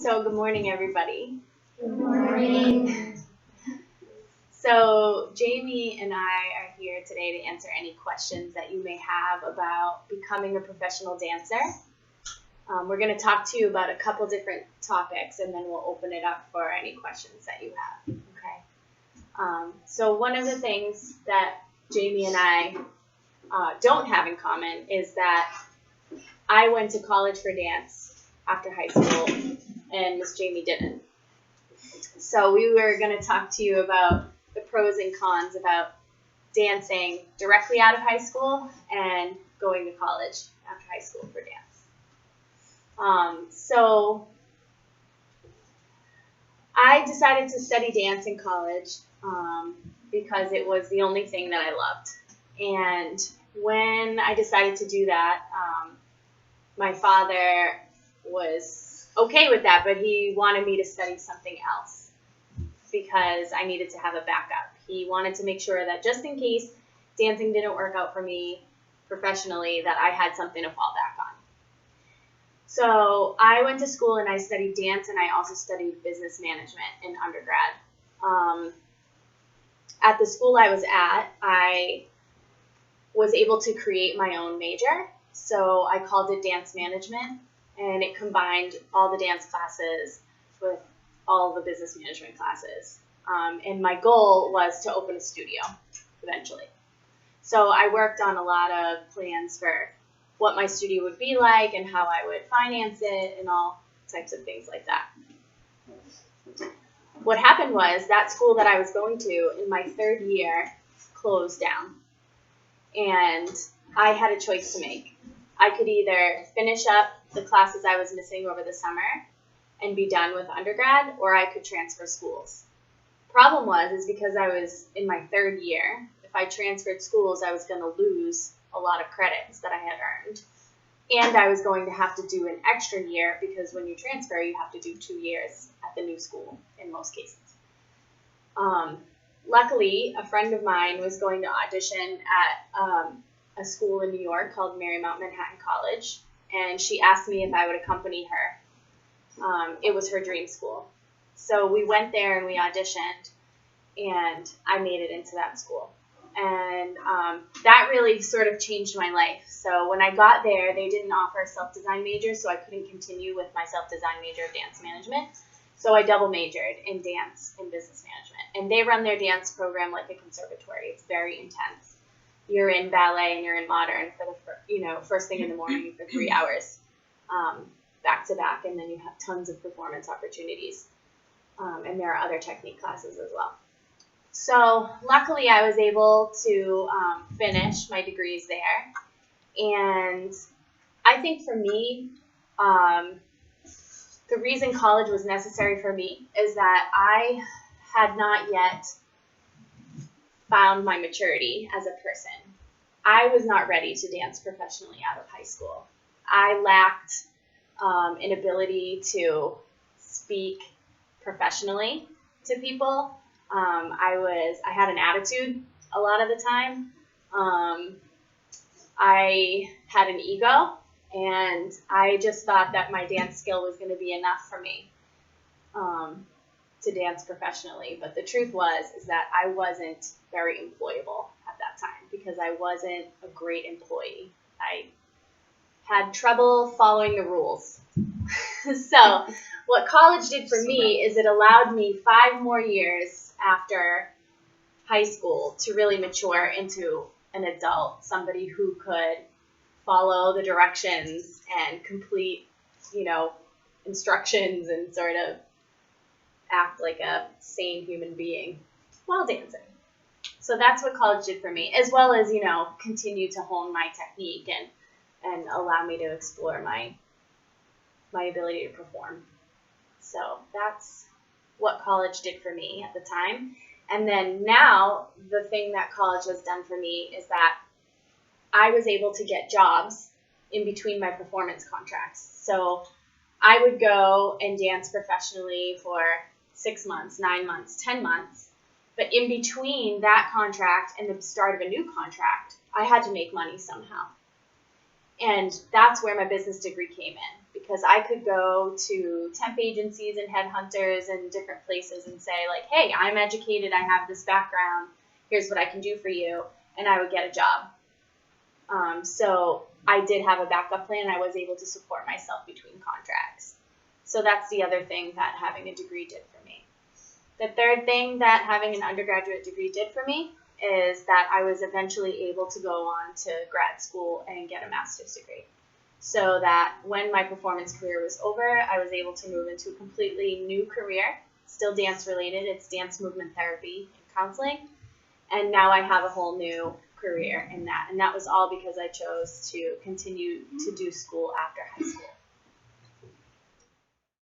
So good morning, everybody. Good morning. So Jamie and I are here today to answer any questions that you may have about becoming a professional dancer. We're going to talk to you about a couple different topics, and then we'll open it up for any questions that you have. Okay. So one of the things that Jamie and I don't have in common is that I went to college for dance after high school, and Miss Jamie didn't. So we were going to talk to you about the pros and cons about dancing directly out of high school and going to college after high school for dance. So I decided to study dance in college because it was the only thing that I loved. And when I decided to do that, my father was okay with that, but he wanted me to study something else because I needed to have a backup. He wanted to make sure that just in case dancing didn't work out for me professionally, that I had something to fall back on. So I went to school and I studied dance, and I also studied business management in undergrad. At the school I was at, I was able to create my own major. So I called it dance management, and it combined all the dance classes with all the business management classes. And my goal was to open a studio eventually. So I worked on a lot of plans for what my studio would be like and how I would finance it and all types of things like that. What happened was that school that I was going to in my third year closed down. And I had a choice to make. I could either finish up the classes I was missing over the summer and be done with undergrad, or I could transfer schools. Problem was because I was in my third year, if I transferred schools, I was going to lose a lot of credits that I had earned. And I was going to have to do an extra year because when you transfer, you have to do 2 years at the new school in most cases. Luckily, a friend of mine was going to audition at a school in New York called Marymount Manhattan College, and she asked me if I would accompany her. It was her dream school. So we went there and we auditioned, and I made it into that school. And that really sort of changed my life. So when I got there, they didn't offer a self-design major, so I couldn't continue with my self-design major of dance management. So I double majored in dance and business management. And they run their dance program like a conservatory. It's very intense. You're in ballet and you're in modern for the first thing in the morning for 3 hours, back to back, and then you have tons of performance opportunities. And there are other technique classes as well. So luckily I was able to finish my degrees there. And I think for me, the reason college was necessary for me is that I had not yet found my maturity as a person. I was not ready to dance professionally out of high school. I lacked an ability to speak professionally to people. I had an attitude a lot of the time. I had an ego, and I just thought that my dance skill was going to be enough for me to dance professionally. But the truth is that I wasn't very employable at that time because I wasn't a great employee. I had trouble following the rules. So what college did for me is it allowed me 5 more years after high school to really mature into an adult, somebody who could follow the directions and complete, instructions and sort of act like a sane human being while dancing. So that's what college did for me, as well as, continue to hone my technique and allow me to explore my ability to perform. So that's what college did for me at the time. And then now, the thing that college has done for me is that I was able to get jobs in between my performance contracts. So I would go and dance professionally for 6 months, 9 months, 10 months. But in between that contract and the start of a new contract, I had to make money somehow. And that's where my business degree came in, because I could go to temp agencies and headhunters and different places and say, like, hey, I'm educated, I have this background, here's what I can do for you, and I would get a job. So I did have a backup plan, and I was able to support myself between contracts. So that's the other thing that having a degree did for me. The third thing that having an undergraduate degree did for me is that I was eventually able to go on to grad school and get a master's degree. So that when my performance career was over, I was able to move into a completely new career, still dance related. It's dance movement therapy and counseling. And now I have a whole new career in that. And that was all because I chose to continue to do school after high school.